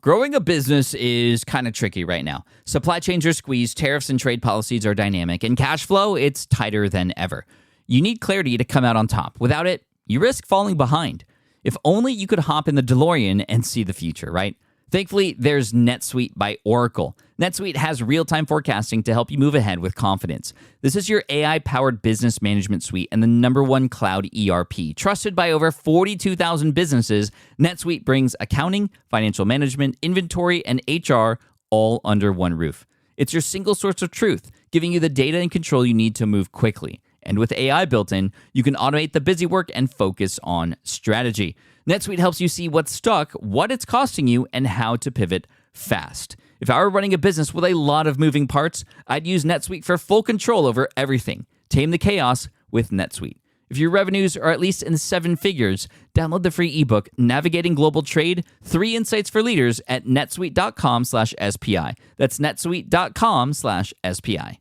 Growing a business is kind of tricky right now. Supply chains are squeezed, tariffs and trade policies are dynamic, and cash flow, it's tighter than ever. You need clarity to come out on top. Without it, you risk falling behind. If only you could hop in the DeLorean and see the future, right? Thankfully, there's NetSuite by Oracle. NetSuite has real-time forecasting to help you move ahead with confidence. This is your AI-powered business management suite and the #1 cloud ERP. Trusted by over 42,000 businesses, NetSuite brings accounting, financial management, inventory, and HR all under one roof. It's your single source of truth, giving you the data and control you need to move quickly. And with AI built in, you can automate the busy work and focus on strategy. NetSuite helps you see what's stuck, what it's costing you, and how to pivot fast. If I were running a business with a lot of moving parts, I'd use NetSuite for full control over everything. Tame the chaos with NetSuite. If your revenues are at least in 7 figures, download the free ebook, Navigating Global Trade, 3 Insights for Leaders at netsuite.com/SPI. That's netsuite.com/SPI.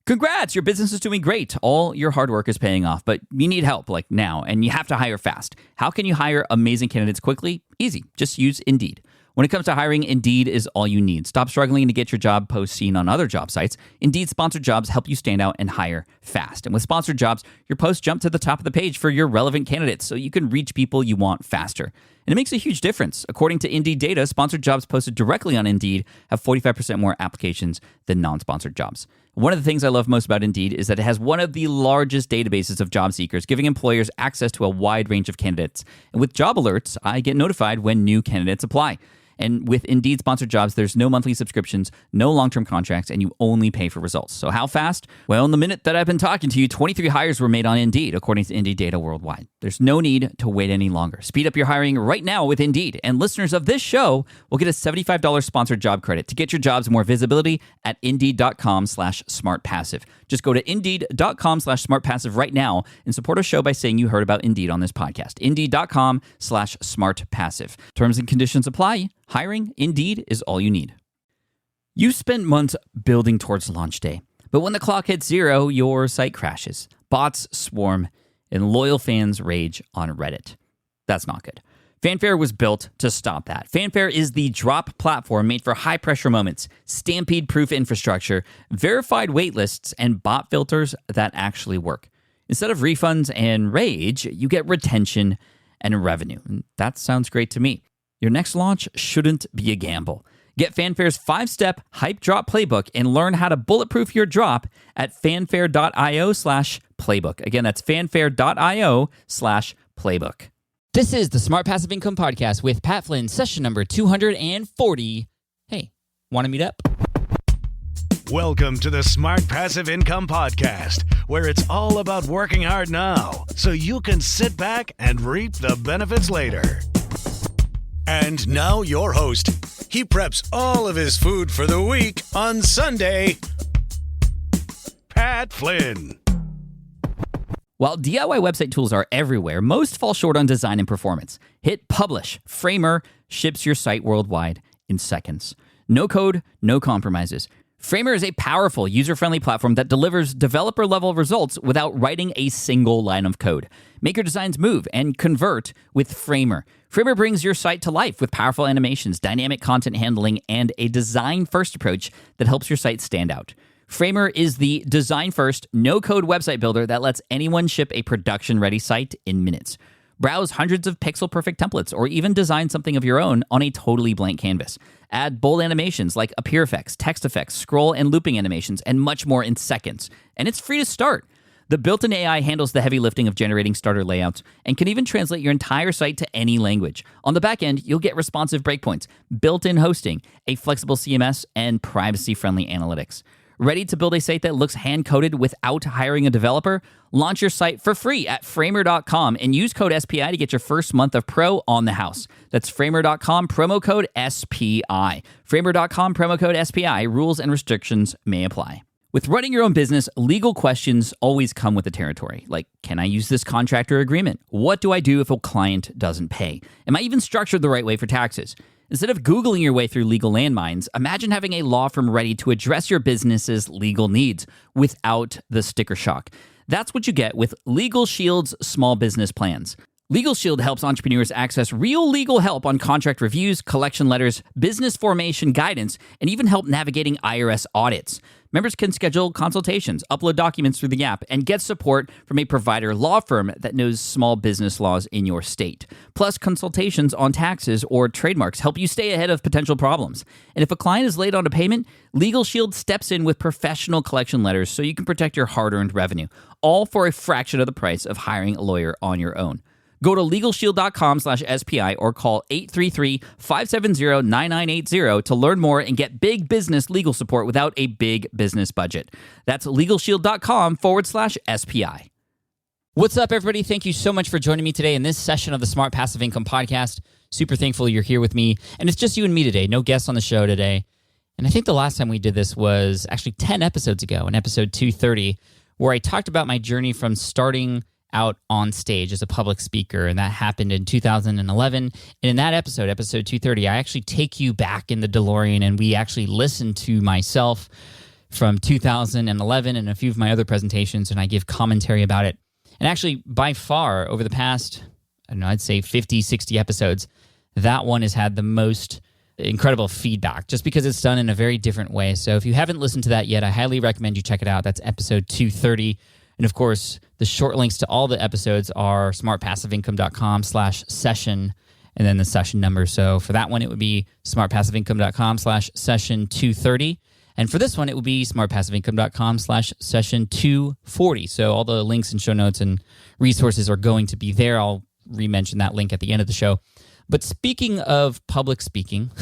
Congrats, your business is doing great. All your hard work is paying off, but you need help like now, and you have to hire fast. How can you hire amazing candidates quickly? Easy, just use Indeed. When it comes to hiring, Indeed is all you need. Stop struggling to get your job post seen on other job sites. Indeed sponsored jobs help you stand out and hire fast. And with sponsored jobs, your posts jump to the top of the page for your relevant candidates so you can reach people you want faster. And it makes a huge difference. According to Indeed data, sponsored jobs posted directly on Indeed have 45% more applications than non-sponsored jobs. One of the things I love most about Indeed is that it has one of the largest databases of job seekers, giving employers access to a wide range of candidates. And with job alerts, I get notified when new candidates apply. And with Indeed sponsored jobs, there's no monthly subscriptions, no long-term contracts, and you only pay for results. So how fast? Well, in the minute that I've been talking to you, 23 hires were made on Indeed, according to Indeed data worldwide. There's no need to wait any longer. Speed up your hiring right now with Indeed. And listeners of this show will get a $75 sponsored job credit to get your jobs more visibility at Indeed.com/smartpassive. Just go to Indeed.com/smartpassive right now and support a show by saying you heard about Indeed on this podcast. Indeed.com/smartpassive. Terms and conditions apply. Hiring, Indeed, is all you need. You spent months building towards launch day, but when the clock hits 0, your site crashes. Bots swarm, and loyal fans rage on Reddit. That's not good. Fanfare was built to stop that. Fanfare is the drop platform made for high-pressure moments, stampede-proof infrastructure, verified waitlists, and bot filters that actually work. Instead of refunds and rage, you get retention and revenue. And that sounds great to me. Your next launch shouldn't be a gamble. Get Fanfare's 5-step hype drop playbook and learn how to bulletproof your drop at fanfare.io/playbook. Again, that's fanfare.io/playbook. This is the Smart Passive Income Podcast with Pat Flynn, session number 240. Hey, want to meet up? Welcome to the Smart Passive Income Podcast, where it's all about working hard now so you can sit back and reap the benefits later. And now your host. He preps all of his food for the week on Sunday, Pat Flynn. While DIY website tools are everywhere, most fall short on design and performance. Hit publish. Framer ships your site worldwide in seconds. No code, no compromises. Framer is a powerful, user-friendly platform that delivers developer-level results without writing a single line of code. Make your designs move and convert with Framer. Framer brings your site to life with powerful animations, dynamic content handling, and a design-first approach that helps your site stand out. Framer is the design-first, no-code website builder that lets anyone ship a production-ready site in minutes. Browse hundreds of pixel-perfect templates or even design something of your own on a totally blank canvas. Add bold animations like appear effects, text effects, scroll and looping animations, and much more in seconds. And it's free to start. The built-in AI handles the heavy lifting of generating starter layouts and can even translate your entire site to any language. On the back end, you'll get responsive breakpoints, built-in hosting, a flexible CMS, and privacy-friendly analytics. Ready to build a site that looks hand-coded without hiring a developer? Launch your site for free at framer.com and use code SPI to get your first month of pro on the house. That's framer.com, promo code SPI. Framer.com, promo code SPI. Rules and restrictions may apply. With running your own business, legal questions always come with the territory. Like, can I use this contract or agreement? What do I do if a client doesn't pay? Am I even structured the right way for taxes? Instead of Googling your way through legal landmines, imagine having a law firm ready to address your business's legal needs without the sticker shock. That's what you get with Legal Shield's small business plans. Legal Shield helps entrepreneurs access real legal help on contract reviews, collection letters, business formation guidance, and even help navigating IRS audits. Members can schedule consultations, upload documents through the app, and get support from a provider law firm that knows small business laws in your state. Plus, consultations on taxes or trademarks help you stay ahead of potential problems. And if a client is late on a payment, Legal Shield steps in with professional collection letters so you can protect your hard-earned revenue, all for a fraction of the price of hiring a lawyer on your own. Go to LegalShield.com/SPI or call 833-570-9980 to learn more and get big business legal support without a big business budget. That's LegalShield.com/SPI. What's up, everybody? Thank you so much for joining me today in this session of the Smart Passive Income Podcast. Super thankful you're here with me. And it's just you and me today. No guests on the show today. And I think the last time we did this was actually 10 episodes ago, in episode 230, where I talked about my journey from starting out on stage as a public speaker, and that happened in 2011. And in that episode 230, I actually take you back in the DeLorean, and we actually listen to myself from 2011 and a few of my other presentations, and I give commentary about it. And actually, by far, over the past, I'd say 50, 60 episodes, that one has had the most incredible feedback, just because it's done in a very different way. So if you haven't listened to that yet, I highly recommend you check it out. That's episode 230. And of course, the short links to all the episodes are smartpassiveincome.com/session and then the session number. So for that one, it would be smartpassiveincome.com/session 230. And for this one, it would be smartpassiveincome.com/session 240. So all the links and show notes and resources are going to be there. I'll re-mention that link at the end of the show. But speaking of public speaking,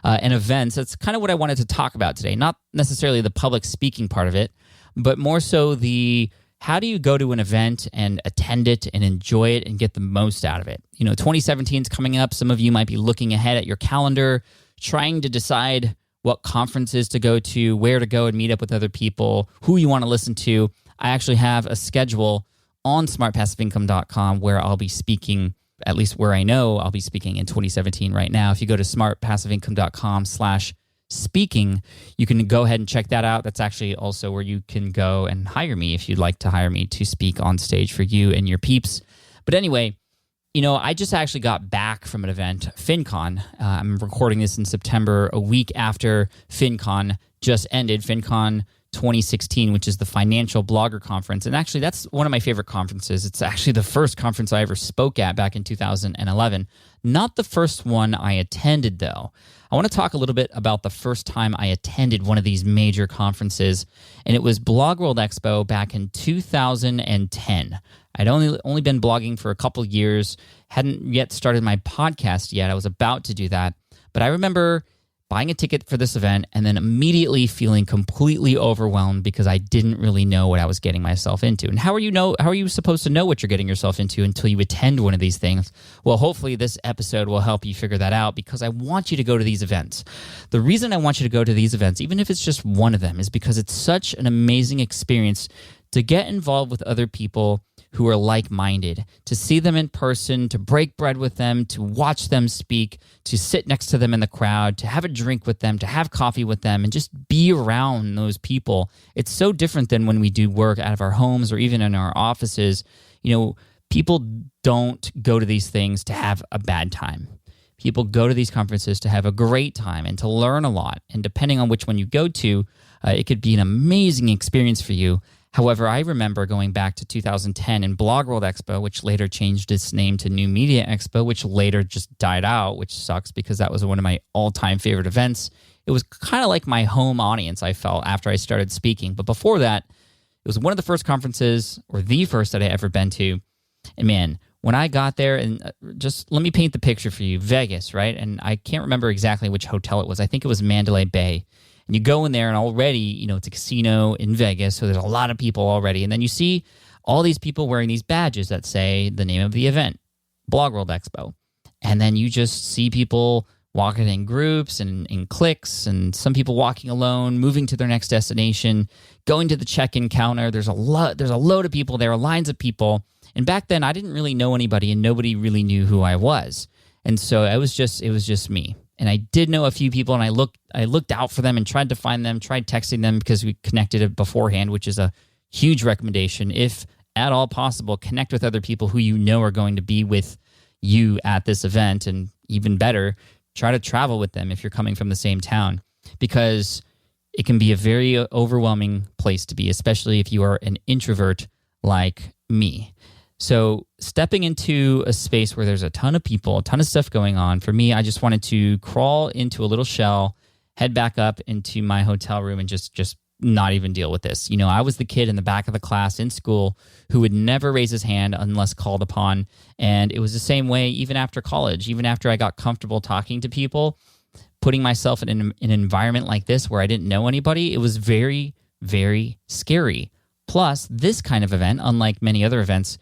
and events, that's kind of what I wanted to talk about today. Not necessarily the public speaking part of it, but more so the how do you go to an event and attend it and enjoy it and get the most out of it? 2017 is coming up. Some of you might be looking ahead at your calendar, trying to decide what conferences to go to, where to go and meet up with other people, who you want to listen to. I actually have a schedule on smartpassiveincome.com where I'll be speaking, at least where I know I'll be speaking in 2017 right now. If you go to smartpassiveincome.com/speaking, you can go ahead and check that out. That's actually also where you can go and hire me if you'd like to hire me to speak on stage for you and your peeps. But anyway, I just actually got back from an event, FinCon. I'm recording this in September, a week after FinCon just ended, FinCon 2016, which is the Financial Blogger Conference. And actually, that's one of my favorite conferences. It's actually the first conference I ever spoke at back in 2011. Not the first one I attended, though. I want to talk a little bit about the first time I attended one of these major conferences, and it was Blog World Expo back in 2010. I'd only been blogging for a couple years, hadn't yet started my podcast yet. I was about to do that, but I remember buying a ticket for this event and then immediately feeling completely overwhelmed because I didn't really know what I was getting myself into. And how are you supposed to know what you're getting yourself into until you attend one of these things? Well, hopefully this episode will help you figure that out, because I want you to go to these events. The reason I want you to go to these events, even if it's just one of them, is because it's such an amazing experience to get involved with other people who are like-minded, to see them in person, to break bread with them, to watch them speak, to sit next to them in the crowd, to have a drink with them, to have coffee with them, and just be around those people. It's so different than when we do work out of our homes or even in our offices. People don't go to these things to have a bad time. People go to these conferences to have a great time and to learn a lot. And depending on which one you go to, it could be an amazing experience for you. However, I remember going back to 2010 in Blog World Expo, which later changed its name to New Media Expo, which later just died out, which sucks because that was one of my all-time favorite events. It was kind of like my home audience, I felt, after I started speaking. But before that, it was one of the first conferences, or the first that I ever been to. And man, when I got there, and just let me paint the picture for you, Vegas, right? And I can't remember exactly which hotel it was. I think it was Mandalay Bay. And you go in there, and already, it's a casino in Vegas, so there's a lot of people already. And then you see all these people wearing these badges that say the name of the event, Blog World Expo. And then you just see people walking in groups and in cliques, and some people walking alone, moving to their next destination, going to the check-in counter. There's a load of people there, lines of people. And back then, I didn't really know anybody, and nobody really knew who I was. And so it was just me. And I did know a few people, and I looked out for them and tried to find them, tried texting them because we connected it beforehand, which is a huge recommendation. If at all possible, connect with other people who you know are going to be with you at this event, and even better, try to travel with them if you're coming from the same town, because it can be a very overwhelming place to be, especially if you are an introvert like me. So stepping into a space where there's a ton of people, a ton of stuff going on, for me, I just wanted to crawl into a little shell, head back up into my hotel room, and just not even deal with this. You know, I was the kid in the back of the class in school who would never raise his hand unless called upon. And it was the same way even after college, even after I got comfortable talking to people, putting myself in an environment like this where I didn't know anybody. It was very, very scary. Plus, this kind of event, unlike many other events,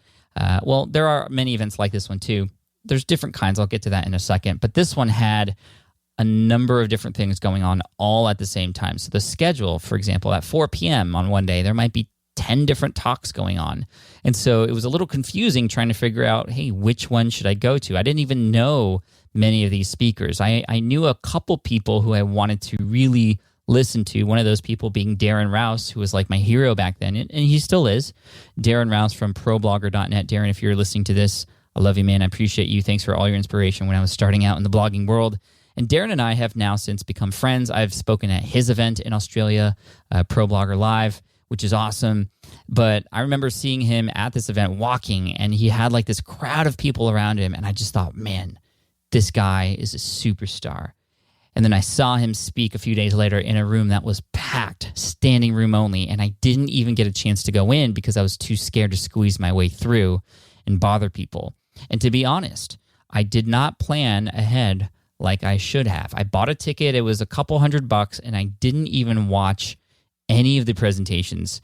well, there are many events like this one too. There's different kinds. I'll get to that in a second. But this one had a number of different things going on all at the same time. So the schedule, for example, at 4 p.m. on one day, there might be 10 different talks going on. And so it was a little confusing trying to figure out, hey, which one should I go to? I didn't even know many of these speakers. I knew a couple people who I wanted to really listen to, one of those people being Darren Rouse, who was like my hero back then, and he still is. Darren Rouse from ProBlogger.net. Darren, if you're listening to this, I love you, man. I appreciate you. Thanks for all your inspiration when I was starting out in the blogging world. And Darren and I have now since become friends. I've spoken at his event in Australia, ProBlogger Live, which is awesome. But I remember seeing him at this event walking, and he had like this crowd of people around him, and I just thought, man, this guy is a superstar. And then I saw him speak a few days later in a room that was packed, standing room only, and I didn't even get a chance to go in because I was too scared to squeeze my way through and bother people. And to be honest, I did not plan ahead like I should have. I bought a ticket. It was a couple $100, and I didn't even watch any of the presentations,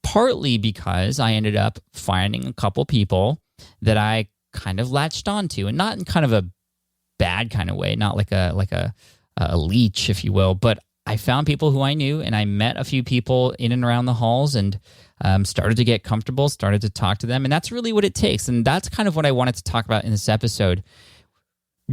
partly because I ended up finding a couple people that I kind of latched onto, and not in kind of a bad kind of way, not like a leech, if you will, but I found people who I knew, and I met a few people in and around the halls, and started to get comfortable, started to talk to them, and that's really what it takes. And that's kind of what I wanted to talk about in this episode.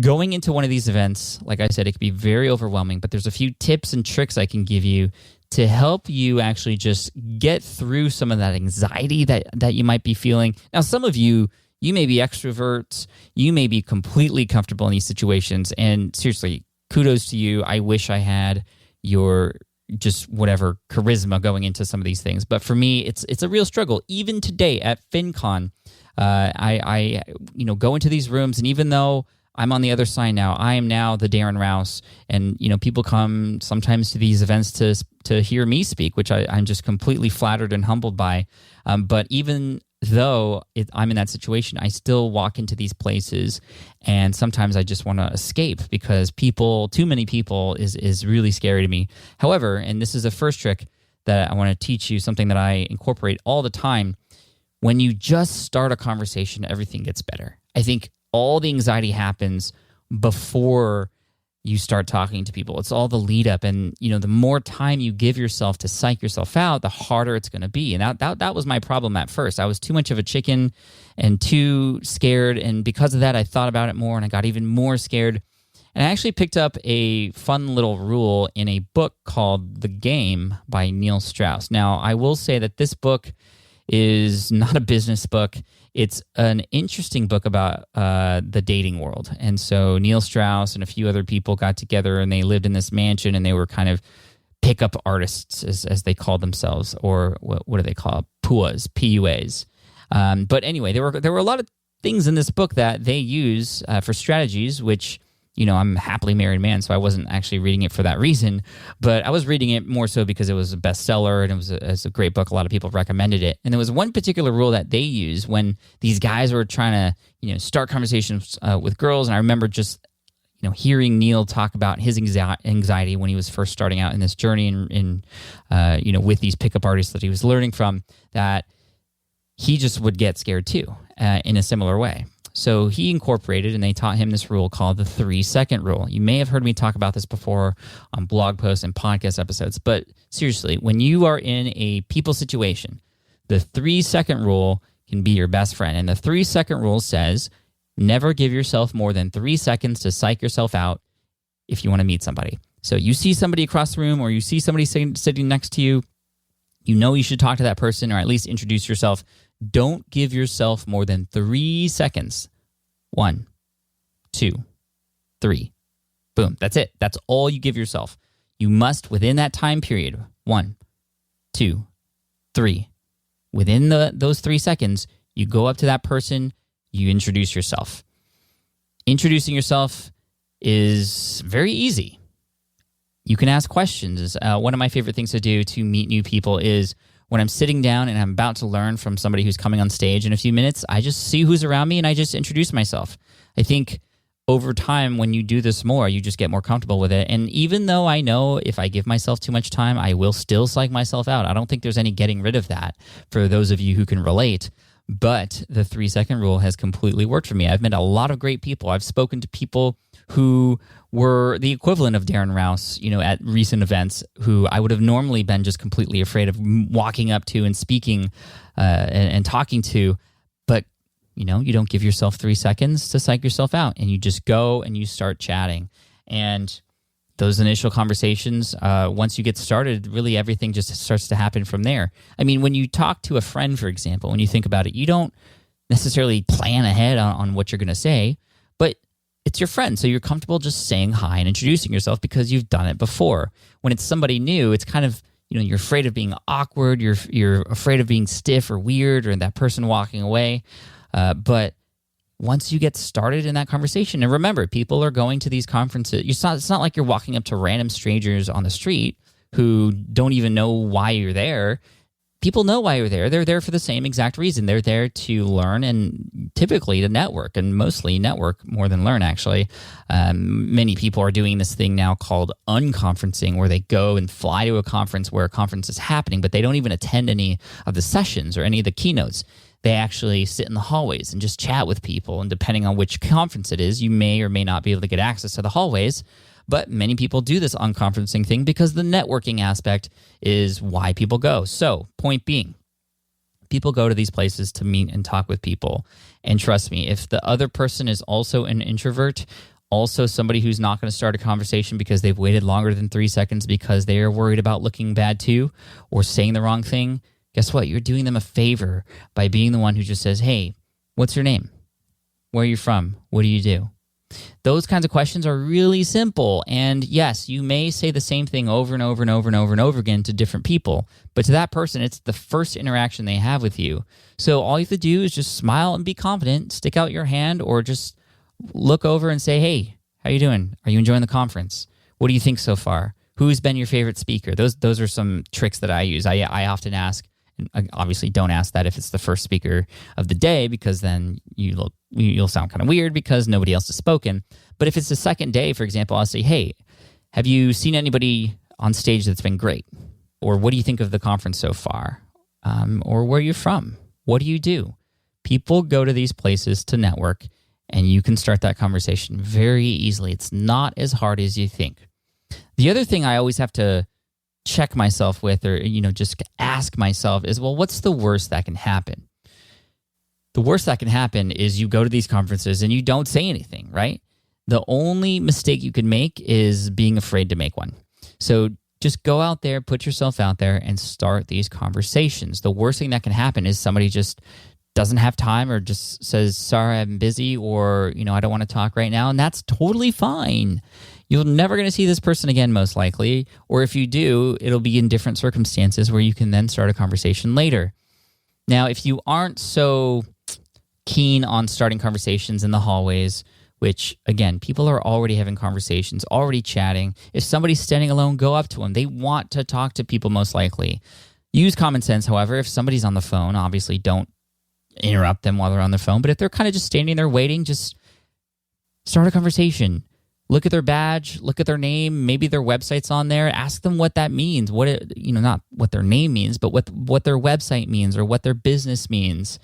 Going into one of these events, like I said, it can be very overwhelming, but there's a few tips and tricks I can give you to help you actually just get through some of that anxiety that you might be feeling. Now, some of you may be extroverts, you may be completely comfortable in these situations, and seriously, kudos to you. I wish I had your just whatever charisma going into some of these things. But for me, it's a real struggle. Even today at FinCon, I go into these rooms, and even though I'm on the other side now, I am now the Darren Rouse, and people come sometimes to these events to hear me speak, which I'm just completely flattered and humbled by. But even though I'm in that situation, I still walk into these places, and sometimes I just want to escape because too many people is really scary to me. However, and this is the first trick that I want to teach you, something that I incorporate all the time. When you just start a conversation, everything gets better. I think all the anxiety happens before you start talking to people. It's all the lead up, and the more time you give yourself to psych yourself out, the harder it's going to be. And that was my problem at first. I was too much of a chicken and too scared, and because of that, I thought about it more, and I got even more scared. And I actually picked up a fun little rule in a book called The Game by Neil Strauss. Now, I will say that this book is not a business book. It's an interesting book about the dating world. And so Neil Strauss and a few other people got together, and they lived in this mansion, and they were kind of pickup artists, as they called themselves, or what do they call it? PUAs, P-U-As. But anyway, there were a lot of things in this book that they use for strategies, which I'm a happily married man, so I wasn't actually reading it for that reason, but I was reading it more so because it was a bestseller, and it was a great book. A lot of people recommended it. And there was one particular rule that they used when these guys were trying to, start conversations with girls. And I remember just, hearing Neil talk about his anxiety when he was first starting out in this journey in with these pickup artists that he was learning from, that he just would get scared too, in a similar way. So he incorporated, and they taught him this rule called the 3-second rule. You may have heard me talk about this before on blog posts and podcast episodes, but seriously, when you are in a people situation, the 3-second rule can be your best friend. And the 3-second rule says, never give yourself more than 3 seconds to psych yourself out if you want to meet somebody. So you see somebody across the room, or you see somebody sitting next to you, you should talk to that person, or at least introduce yourself. Don't give yourself more than 3 seconds. 1, 2, 3. Boom. That's it. That's all you give yourself. You must, within that time period, 1, 2, 3. Within those 3 seconds, you go up to that person, you introduce yourself. Introducing yourself is very easy. You can ask questions. One of my favorite things to do to meet new people is when I'm sitting down and I'm about to learn from somebody who's coming on stage in a few minutes, I just see who's around me and I just introduce myself. I think over time, when you do this more, you just get more comfortable with it. And even though I know if I give myself too much time, I will still psych myself out. I don't think there's any getting rid of that for those of you who can relate. But the 3-second rule has completely worked for me. I've met a lot of great people. I've spoken to people who were the equivalent of Darren Rouse, at recent events, who I would have normally been just completely afraid of walking up to and speaking and talking to. But, you don't give yourself 3 seconds to psych yourself out, and you just go and you start chatting. And those initial conversations, once you get started, really everything just starts to happen from there. I mean, when you talk to a friend, for example, when you think about it, you don't necessarily plan ahead on what you're going to say, but it's your friend, so you're comfortable just saying hi and introducing yourself because you've done it before. When it's somebody new, it's kind of, you're afraid of being awkward, you're afraid of being stiff or weird or that person walking away. But once you get started in that conversation, and remember, people are going to these conferences. It's not like you're walking up to random strangers on the street who don't even know why you're there. People know why you're there. They're there for the same exact reason. They're there to learn and typically to network, and mostly network more than learn, actually. Many people are doing this thing now called unconferencing, where they go and fly to a conference where a conference is happening, but they don't even attend any of the sessions or any of the keynotes. They actually sit in the hallways and just chat with people. And depending on which conference it is, you may or may not be able to get access to the hallways. But many people do this unconferencing thing because the networking aspect is why people go. So, point being, people go to these places to meet and talk with people. And trust me, if the other person is also an introvert, also somebody who's not going to start a conversation because they've waited longer than 3 seconds because they are worried about looking bad too or saying the wrong thing, guess what? You're doing them a favor by being the one who just says, hey, what's your name? Where are you from? What do you do? Those kinds of questions are really simple. And yes, you may say the same thing over and over and over and over and over again to different people. But to that person, it's the first interaction they have with you. So all you have to do is just smile and be confident, stick out your hand, or just look over and say, hey, how you doing? Are you enjoying the conference? What do you think so far? Who's been your favorite speaker? Those are some tricks that I use. I often ask, and I obviously don't ask that if it's the first speaker of the day, because then you'll sound kind of weird because nobody else has spoken. But if it's the second day, for example, I'll say, hey, have you seen anybody on stage that's been great? Or what do you think of the conference so far? Or where are you from? What do you do? People go to these places to network, and you can start that conversation very easily. It's not as hard as you think. The other thing I always have to check myself with, or just ask myself, is, well, what's the worst that can happen? The worst that can happen is you go to these conferences and you don't say anything, right? The only mistake you can make is being afraid to make one. So just go out there, put yourself out there, and start these conversations. The worst thing that can happen is somebody just doesn't have time or just says, sorry, I'm busy, or, I don't want to talk right now. And that's totally fine. You're never going to see this person again, most likely. Or if you do, it'll be in different circumstances where you can then start a conversation later. Now, if you aren't so keen on starting conversations in the hallways, which, again, people are already having conversations, already chatting. If somebody's standing alone, go up to them. They want to talk to people, most likely. Use common sense, however. If somebody's on the phone, obviously don't interrupt them while they're on the phone. But if they're kind of just standing there waiting, just start a conversation. Look at their badge, look at their name, maybe their website's on there. Ask them what that means. Not what their name means, but what their website means or what their business means.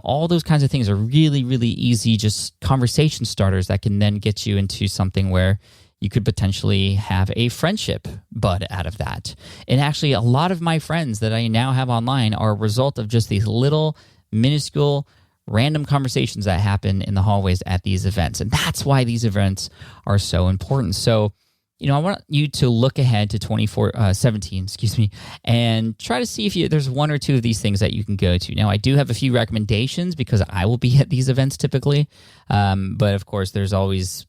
All those kinds of things are really, really easy, just conversation starters that can then get you into something where you could potentially have a friendship bud out of that. And actually, a lot of my friends that I now have online are a result of just these little, minuscule, random conversations that happen in the hallways at these events. And that's why these events are so important. So I want you to look ahead to 17, and try to see if there's one or two of these things that you can go to. Now, I do have a few recommendations because I will be at these events typically, but of course, there's always,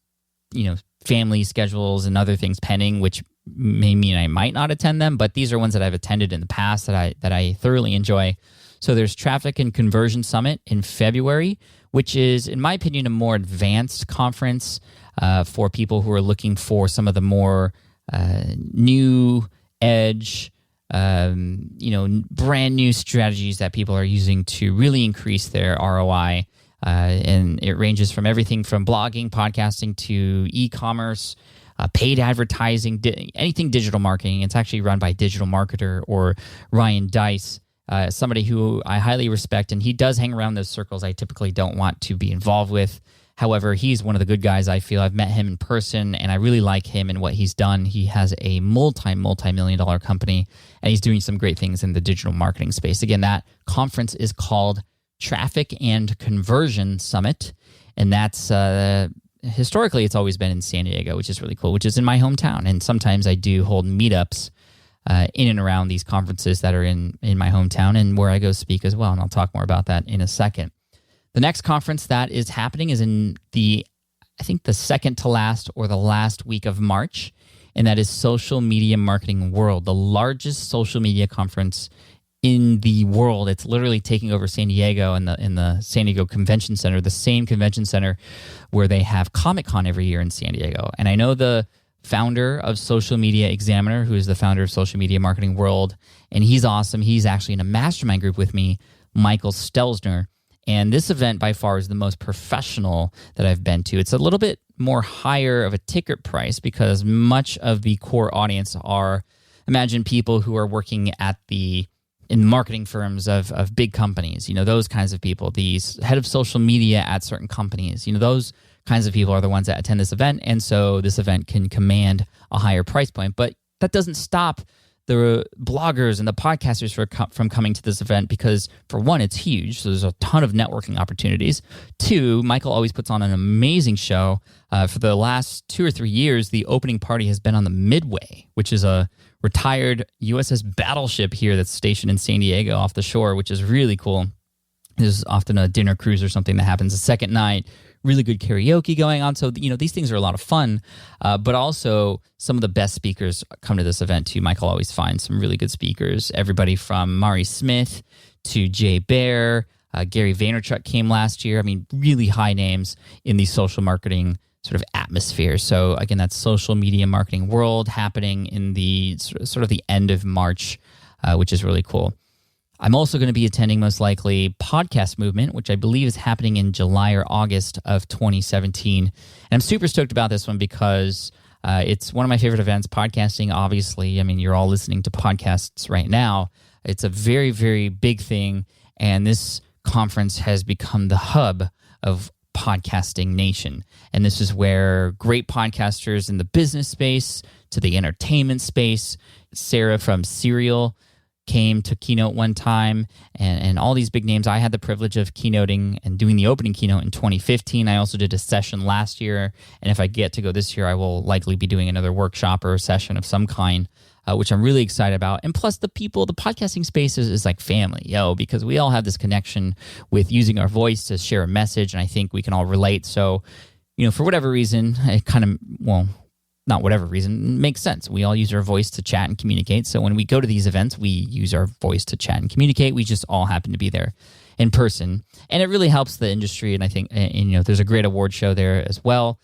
family schedules and other things pending, which may mean I might not attend them, but these are ones that I've attended in the past that I thoroughly enjoy. So there's Traffic and Conversion Summit in February, which is, in my opinion, a more advanced conference for people who are looking for some of the more new edge, brand new strategies that people are using to really increase their ROI. And it ranges from everything from blogging, podcasting to e-commerce, paid advertising, anything digital marketing. It's actually run by digital marketer or Ryan Dice, somebody who I highly respect, and he does hang around those circles I typically don't want to be involved with. However, he's one of the good guys, I feel. I've met him in person, and I really like him and what he's done. He has a multi-million-dollar company, and he's doing some great things in the digital marketing space. Again, that conference is called Traffic and Conversion Summit, and that's historically it's always been in San Diego, which is really cool, which is in my hometown. And sometimes I do hold meetups in and around these conferences that are in my hometown and where I go speak as well, and I'll talk more about that in a second. The next conference that is happening is in the second to last or the last week of March, and that is Social Media Marketing World, the largest social media conference in the world. It's literally taking over San Diego in the San Diego Convention Center, the same convention center where they have Comic-Con every year in San Diego. And I know the founder of Social Media Examiner, who is the founder of Social Media Marketing World, and he's awesome. He's actually in a mastermind group with me, Michael Stelzner. And this event by far is the most professional that I've been to. It's a little bit more higher of a ticket price because much of the core audience are, imagine people who are working in marketing firms of big companies, those kinds of people, these head of social media at certain companies, those kinds of people are the ones that attend this event. And so this event can command a higher price point. But that doesn't stop the bloggers and the podcasters from coming to this event because, for one, it's huge. So there's a ton of networking opportunities. Two, Michael always puts on an amazing show. For the last 2 or 3 years, the opening party has been on the Midway, which is a retired USS battleship here that's stationed in San Diego off the shore, which is really cool. There's often a dinner cruise or something that happens the second night. Really good karaoke going on. So, these things are a lot of fun, but also some of the best speakers come to this event too. Michael always finds some really good speakers. Everybody from Mari Smith to Jay Baer, Gary Vaynerchuk came last year. I mean, really high names in the social marketing sort of atmosphere. So again, that's Social Media Marketing World happening in the sort of the end of March, which is really cool. I'm also going to be attending most likely Podcast Movement, which I believe is happening in July or August of 2017. And I'm super stoked about this one because it's one of my favorite events. Podcasting, obviously, I mean, you're all listening to podcasts right now. It's a very, very big thing. And this conference has become the hub of podcasting nation. And this is where great podcasters in the business space to the entertainment space, Sarah from Serial came to keynote one time, and all these big names. I had the privilege of keynoting and doing the opening keynote in 2015. I also did a session last year, and if I get to go this year, I will likely be doing another workshop or a session of some kind, which I'm really excited about. And plus the podcasting space is like family, because we all have this connection with using our voice to share a message, and I think we can all relate. So, for whatever reason, it kind of, not whatever reason, makes sense. We all use our voice to chat and communicate. So when we go to these events, we use our voice to chat and communicate. We just all happen to be there in person. And it really helps the industry. And I think, there's a great award show there as well.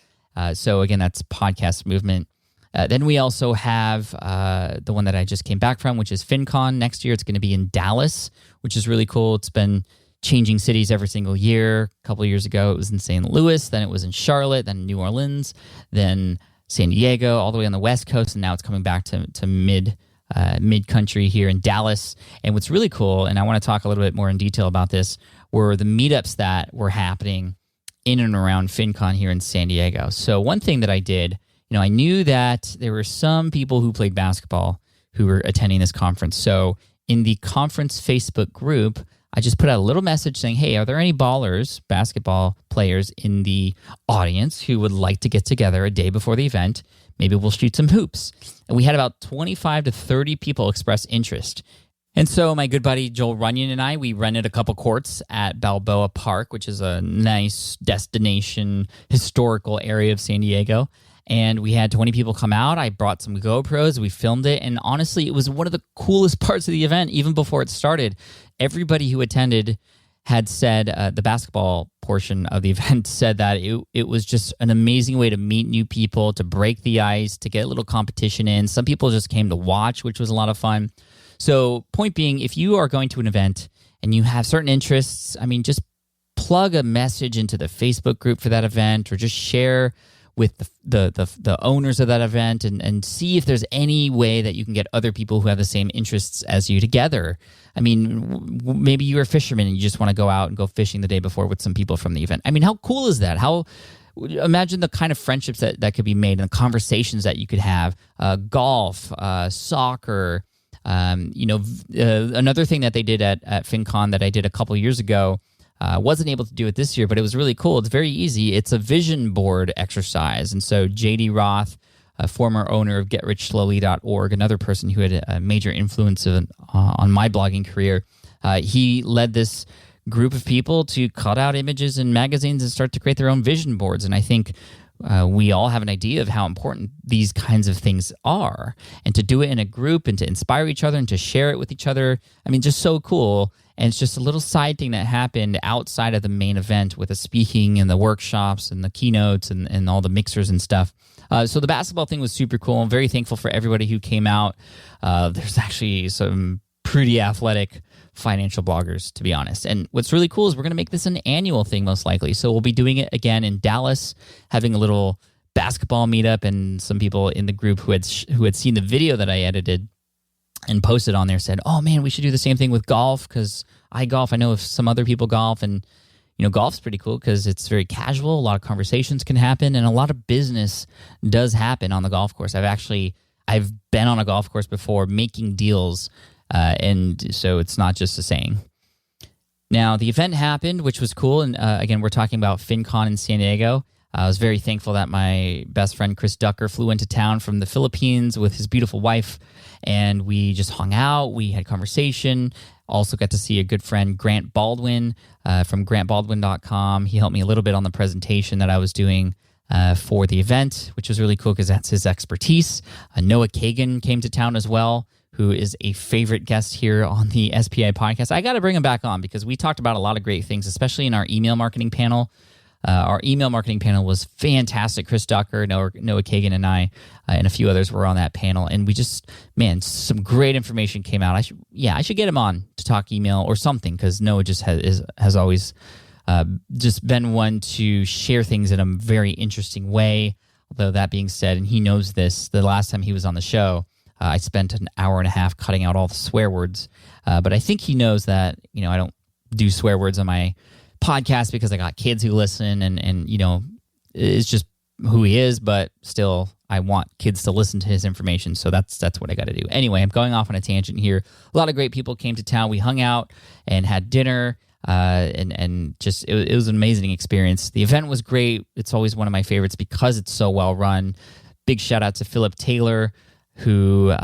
So again, that's Podcast Movement. Then we also have the one that I just came back from, which is FinCon. Next year, it's going to be in Dallas, which is really cool. It's been changing cities every single year. A couple of years ago, it was in St. Louis. Then it was in Charlotte, then New Orleans, then San Diego, all the way on the West Coast, and now it's coming back to mid-country here in Dallas. And what's really cool, and I want to talk a little bit more in detail about this, were the meetups that were happening in and around FinCon here in San Diego. So one thing that I did, I knew that there were some people who played basketball who were attending this conference. So in the conference Facebook group, I just put out a little message saying, hey, are there any ballers, basketball players in the audience who would like to get together a day before the event? Maybe we'll shoot some hoops. And we had about 25 to 30 people express interest. And so my good buddy Joel Runyon and I, we rented a couple courts at Balboa Park, which is a nice destination, historical area of San Diego. And we had 20 people come out. I brought some GoPros. We filmed it. And honestly, it was one of the coolest parts of the event, even before it started. Everybody who attended had said, the basketball portion of the event said that it was just an amazing way to meet new people, to break the ice, to get a little competition in. Some people just came to watch, which was a lot of fun. So point being, if you are going to an event and you have certain interests, I mean, just plug a message into the Facebook group for that event, or just share with the owners of that event and see if there's any way that you can get other people who have the same interests as you together. I mean, maybe you're a fisherman and you just want to go out and go fishing the day before with some people from the event. I mean, how cool is that? Imagine the kind of friendships that could be made and the conversations that you could have. Golf, soccer. Another thing that they did at FinCon that I did a couple years ago, wasn't able to do it this year, but it was really cool. It's very easy. It's a vision board exercise. And so JD Roth, a former owner of GetRichSlowly.org, another person who had a major influence on my blogging career, he led this group of people to cut out images in magazines and start to create their own vision boards. And I think we all have an idea of how important these kinds of things are. And to do it in a group and to inspire each other and to share it with each other, I mean, just so cool. And it's just a little side thing that happened outside of the main event with the speaking and the workshops and the keynotes and all the mixers and stuff. So the basketball thing was super cool. I'm very thankful for everybody who came out. There's actually some pretty athletic financial bloggers, to be honest. And what's really cool is we're going to make this an annual thing, most likely. So we'll be doing it again in Dallas, having a little basketball meetup, and some people in the group who had seen the video that I edited and posted on there said, oh man, we should do the same thing with golf, because I golf. I know if some other people golf, and golf's pretty cool because it's very casual. A lot of conversations can happen, and a lot of business does happen on the golf course. I've been on a golf course before making deals, and so it's not just a saying. Now, the event happened, which was cool, and again, we're talking about FinCon in San Diego. I was very thankful that my best friend Chris Ducker flew into town from the Philippines with his beautiful wife, and we just hung out. We had conversation. Also got to see a good friend, Grant Baldwin, from grantbaldwin.com. He helped me a little bit on the presentation that I was doing for the event, which was really cool because that's his expertise. Noah Kagan came to town as well, who is a favorite guest here on the SPI podcast. I got to bring him back on because we talked about a lot of great things, especially in our email marketing panel. Our email marketing panel was fantastic. Chris Ducker, Noah Kagan, and I, and a few others were on that panel. And we just, some great information came out. I should get him on to talk email or something, because Noah just has always just been one to share things in a very interesting way. Although that being said, and he knows this, the last time he was on the show, I spent an hour and a half cutting out all the swear words. But I think he knows that, I don't do swear words on my podcast because I got kids who listen, and it's just who he is, but still I want kids to listen to his information, so that's what I got to do. Anyway, I'm going off on a tangent here. A lot of great people came to town. We hung out and had dinner, and just it was an amazing experience. The event was great. It's always one of my favorites because it's so well run. Big shout out to Philip Taylor, who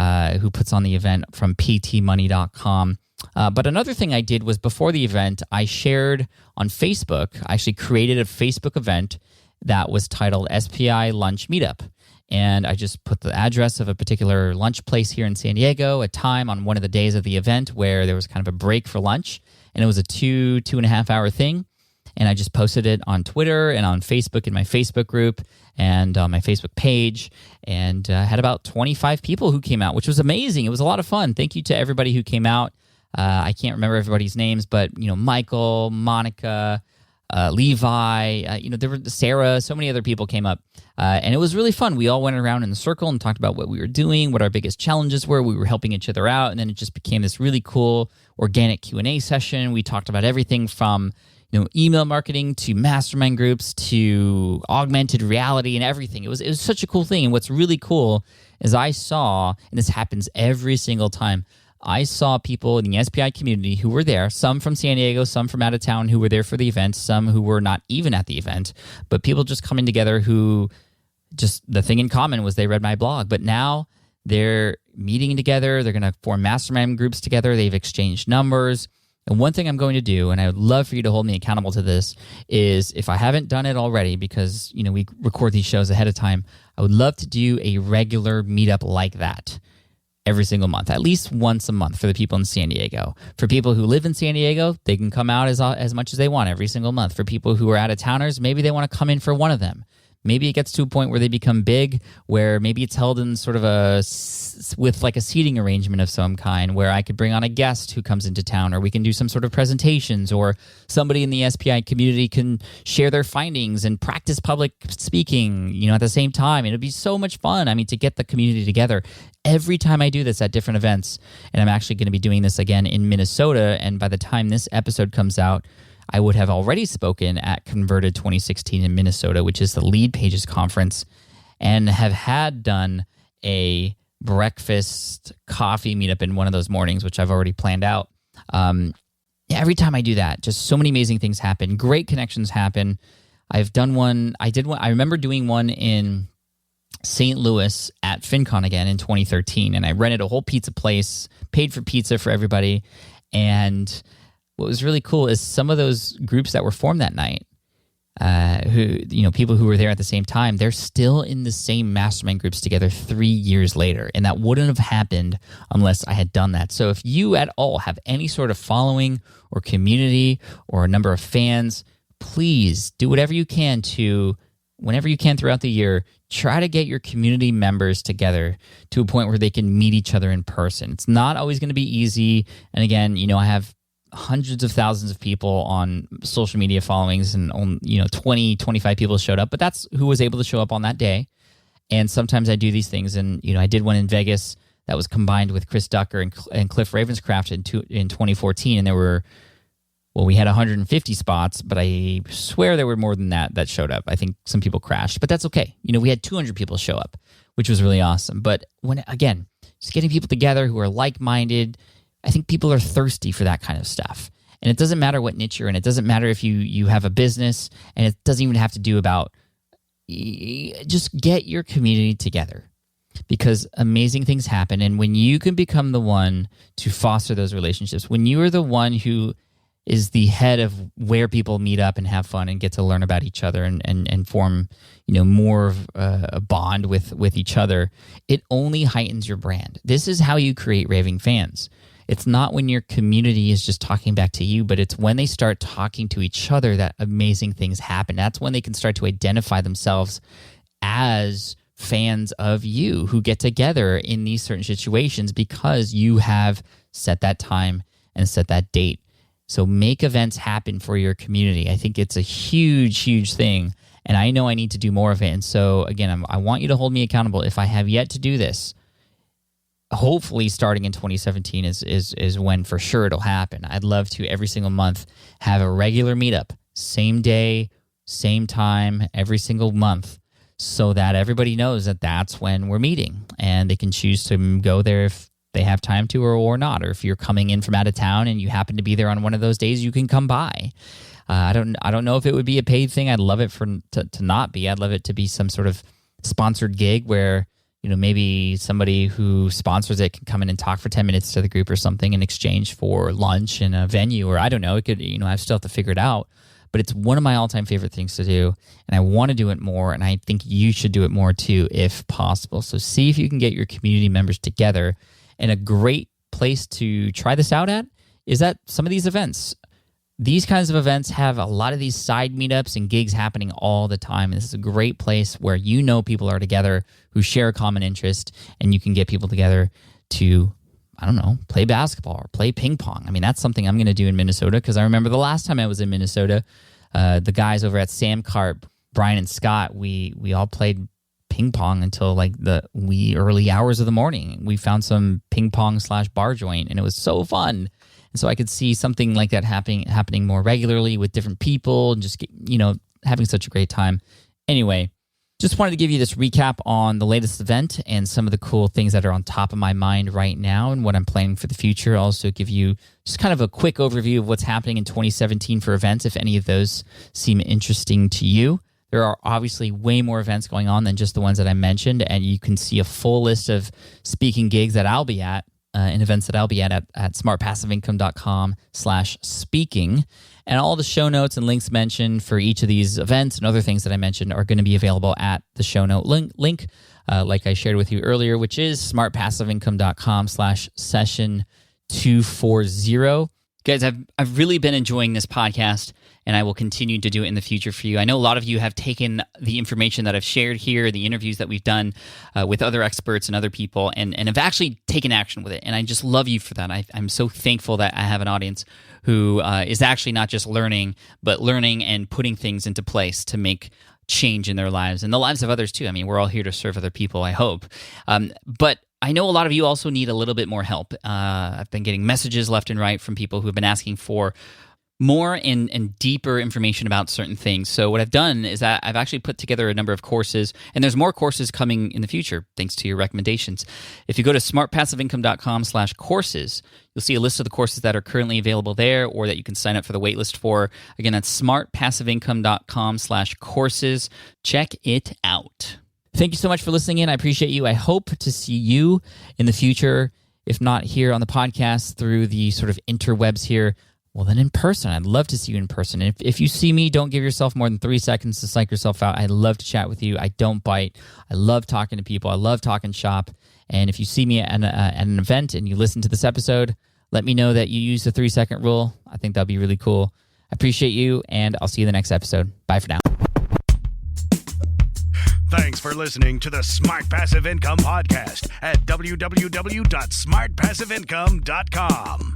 puts on the event from ptmoney.com. But another thing I did was before the event, I shared on Facebook. I actually created a Facebook event that was titled SPI Lunch Meetup. And I just put the address of a particular lunch place here in San Diego, a time on one of the days of the event where there was kind of a break for lunch. And it was a 2.5 hour thing. And I just posted it on Twitter and on Facebook in my Facebook group and on my Facebook page, and had about 25 people who came out, which was amazing. It was a lot of fun. Thank you to everybody who came out. I can't remember everybody's names, but Michael, Monica, Levi, there were Sarah, so many other people came up, and it was really fun. We all went around in a circle and talked about what we were doing, what our biggest challenges were. We were helping each other out, and then it just became this really cool organic Q&A session. We talked about everything from email marketing to mastermind groups to augmented reality and everything. It was such a cool thing. And what's really cool is I saw, and this happens every single time, I saw people in the SPI community who were there, some from San Diego, some from out of town who were there for the event, some who were not even at the event, but people just coming together who just the thing in common was they read my blog. But now they're meeting together. They're going to form mastermind groups together. They've exchanged numbers. And one thing I'm going to do, and I would love for you to hold me accountable to this, is if I haven't done it already, because we record these shows ahead of time, I would love to do a regular meetup like that every single month, at least once a month for the people in San Diego. For people who live in San Diego, they can come out as much as they want every single month. For people who are out-of-towners, maybe they want to come in for one of them. Maybe it gets to a point where they become big, where maybe it's held in sort of with like a seating arrangement of some kind, where I could bring on a guest who comes into town, or we can do some sort of presentations, or somebody in the SPI community can share their findings and practice public speaking, at the same time. It'd be so much fun. I mean, to get the community together. Every time I do this at different events, and I'm actually going to be doing this again in Minnesota, and by the time this episode comes out, I would have already spoken at Converted 2016 in Minnesota, which is the Lead Pages conference, and have had done a breakfast coffee meetup in one of those mornings, which I've already planned out. Every time I do that, just so many amazing things happen. Great connections happen. I've done one. I did one. I remember doing one in St. Louis at FinCon again in 2013, and I rented a whole pizza place, paid for pizza for everybody, and what was really cool is some of those groups that were formed that night, people who were there at the same time, they're still in the same mastermind groups together 3 years later. And that wouldn't have happened unless I had done that. So if you at all have any sort of following or community or a number of fans, please do whatever you can to, whenever you can throughout the year, try to get your community members together to a point where they can meet each other in person. It's not always going to be easy. And again, I have hundreds of thousands of people on social media followings, and 20, 25 people showed up, but that's who was able to show up on that day. And sometimes I do these things, and I did one in Vegas that was combined with Chris Ducker and Cliff Ravenscraft in 2014, and we had 150 spots, but I swear there were more than that showed up. I think some people crashed, but that's okay. We had 200 people show up, which was really awesome. But just getting people together who are like-minded, I think people are thirsty for that kind of stuff. And it doesn't matter what niche you're in. It doesn't matter if you have a business, and it doesn't even have to do about, just get your community together, because amazing things happen. And when you can become the one to foster those relationships, when you are the one who is the head of where people meet up and have fun and get to learn about each other and form, more of a bond with each other, it only heightens your brand. This is how you create raving fans. It's not when your community is just talking back to you, but it's when they start talking to each other that amazing things happen. That's when they can start to identify themselves as fans of you who get together in these certain situations because you have set that time and set that date. So make events happen for your community. I think it's a huge, huge thing, and I know I need to do more of it. And so, again, I want you to hold me accountable. If I have yet to do this, hopefully starting in 2017 is when for sure it'll happen. I'd love to every single month have a regular meetup, same day, same time, every single month, so that everybody knows that that's when we're meeting, and they can choose to go there if they have time to or not. Or if you're coming in from out of town and you happen to be there on one of those days, you can come by. I don't know if it would be a paid thing. I'd love it to not be. I'd love it to be some sort of sponsored gig where maybe somebody who sponsors it can come in and talk for 10 minutes to the group or something in exchange for lunch in a venue, or I don't know. It could, I still have to figure it out. But it's one of my all-time favorite things to do, and I want to do it more, and I think you should do it more too if possible. So see if you can get your community members together. And a great place to try this out at is at some of these events. These kinds of events have a lot of these side meetups and gigs happening all the time. And this is a great place where people are together who share a common interest, and you can get people together to, play basketball or play ping pong. I mean, that's something I'm going to do in Minnesota, because I remember the last time I was in Minnesota, the guys over at Sam Cart, Brian and Scott, we all played ping pong until like the wee early hours of the morning. We found some ping pong / bar joint, and it was so fun. And so I could see something like that happening more regularly with different people, and just having such a great time. Anyway, Just wanted to give you this recap on the latest event and some of the cool things that are on top of my mind right now and what I'm planning for the future. I'll also give you just kind of a quick overview of what's happening in 2017 for events, if any of those seem interesting to you. There are obviously way more events going on than just the ones that I mentioned, and you can see a full list of speaking gigs that I'll be at and events that I'll be at smartpassiveincome.com/speaking. And all the show notes and links mentioned for each of these events and other things that I mentioned are going to be available at the show note link like I shared with you earlier, which is smartpassiveincome.com/session240. Guys, I've really been enjoying this podcast, and I will continue to do it in the future for you. I know a lot of you have taken the information that I've shared here, the interviews that we've done with other experts and other people, and have actually taken action with it. And I just love you for that. I'm so thankful that I have an audience who is actually not just learning, but learning and putting things into place to make change in their lives and the lives of others too. I mean, we're all here to serve other people, I hope. But I know a lot of you also need a little bit more help. I've been getting messages left and right from people who have been asking for more and deeper information about certain things. So what I've done is that I've actually put together a number of courses, and there's more courses coming in the future, thanks to your recommendations. If you go to smartpassiveincome.com/courses, you'll see a list of the courses that are currently available there or that you can sign up for the waitlist for. Again, that's smartpassiveincome.com/courses. Check it out. Thank you so much for listening in. I appreciate you. I hope to see you in the future, if not here on the podcast through the sort of interwebs here. Well, then in person. I'd love to see you in person. If you see me, don't give yourself more than 3 seconds to psych yourself out. I'd love to chat with you. I don't bite. I love talking to people. I love talking shop. And if you see me at an event and you listen to this episode, let me know that you use the 3-second rule. I think that'd be really cool. I appreciate you, and I'll see you in the next episode. Bye for now. Thanks for listening to the Smart Passive Income Podcast at www.smartpassiveincome.com.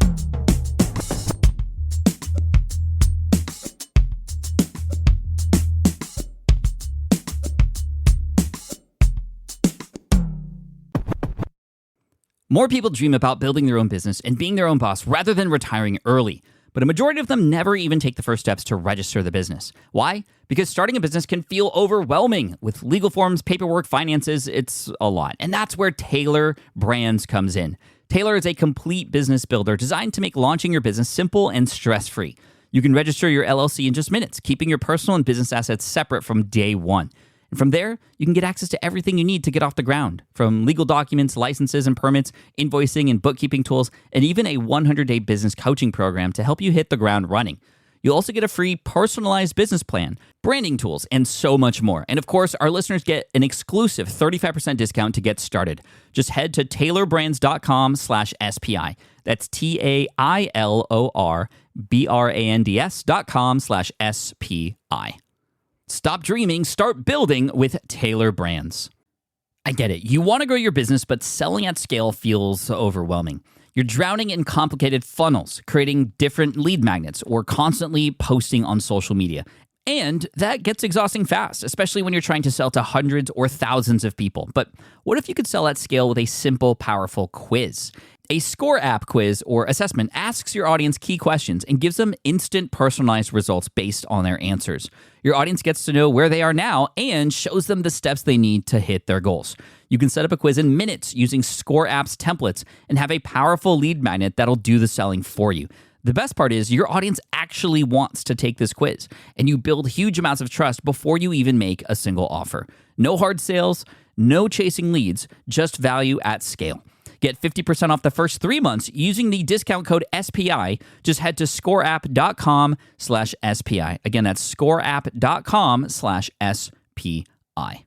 More people dream about building their own business and being their own boss rather than retiring early. But a majority of them never even take the first steps to register the business. Why? Because starting a business can feel overwhelming. With legal forms, paperwork, finances, it's a lot. And that's where Taylor Brands comes in. Taylor is a complete business builder designed to make launching your business simple and stress-free. You can register your LLC in just minutes, keeping your personal and business assets separate from day one. And from there, you can get access to everything you need to get off the ground, from legal documents, licenses and permits, invoicing and bookkeeping tools, and even a 100-day business coaching program to help you hit the ground running. You'll also get a free personalized business plan, branding tools, and so much more. And of course, our listeners get an exclusive 35% discount to get started. Just head to taylorbrands.com/SPI. That's TAILORBRANDS.com/SPI. Stop dreaming, start building with Taylor Brands. I get it. You want to grow your business, but selling at scale feels overwhelming. You're drowning in complicated funnels, creating different lead magnets, or constantly posting on social media. And that gets exhausting fast, especially when you're trying to sell to hundreds or thousands of people. But what if you could sell at scale with a simple, powerful quiz? A score app quiz or assessment asks your audience key questions and gives them instant personalized results based on their answers. Your audience gets to know where they are now and shows them the steps they need to hit their goals. You can set up a quiz in minutes using Score App's templates and have a powerful lead magnet that'll do the selling for you. The best part is your audience actually wants to take this quiz, and you build huge amounts of trust before you even make a single offer. No hard sales, no chasing leads, just value at scale. Get 50% off the first 3 months using the discount code SPI. Just head to scoreapp.com/SPI. Again, that's scoreapp.com/SPI.